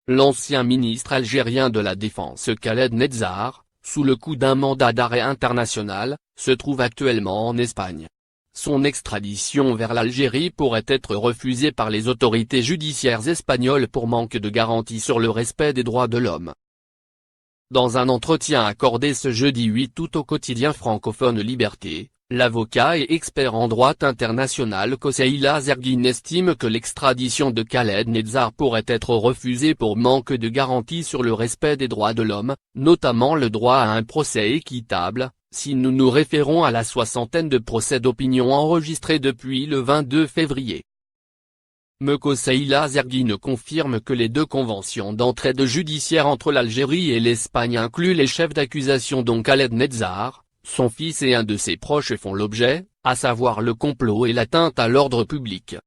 L'ancien ministre algérien de la Défense Khaled Netzar, sous le coup d'un mandat d'arrêt international, se trouve actuellement en Espagne. Son extradition vers l'Algérie pourrait être refusée par les autorités judiciaires espagnoles pour manque de garantie sur le respect des droits de l'homme. Dans un entretien accordé ce jeudi 8 août au quotidien francophone Liberté, l'avocat et expert en droit international Koseïla Zerguine estime que l'extradition de Khaled Netzar pourrait être refusée pour manque de garantie sur le respect des droits de l'homme, notamment le droit à un procès équitable, si nous nous référons à la soixantaine de procès d'opinion enregistrés depuis le 22 février. Koseïla Zerguine confirme que les deux conventions d'entraide judiciaire entre l'Algérie et l'Espagne incluent les chefs d'accusation dont Khaled Netzar, son fils et un de ses proches font l'objet, à savoir le complot et l'atteinte à l'ordre public.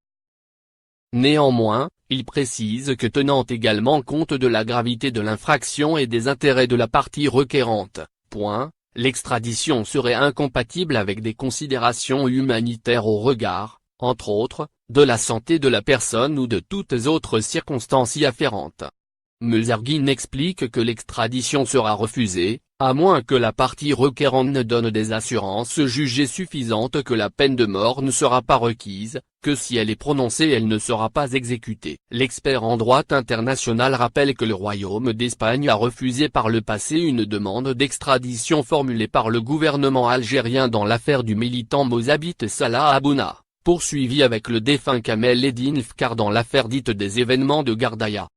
Néanmoins, il précise que tenant également compte de la gravité de l'infraction et des intérêts de la partie requérante, l'extradition serait incompatible avec des considérations humanitaires au regard, entre autres, de la santé de la personne ou de toutes autres circonstances y afférentes. Zerguine explique que l'extradition sera refusée, à moins que la partie requérante ne donne des assurances jugées suffisantes que la peine de mort ne sera pas requise, que si elle est prononcée elle ne sera pas exécutée. L'expert en droit international rappelle que le Royaume d'Espagne a refusé par le passé une demande d'extradition formulée par le gouvernement algérien dans l'affaire du militant mozabite Salah Abouna, poursuivi avec le défunt Kamel Eddine Fkar dans l'affaire dite des événements de Gardaïa.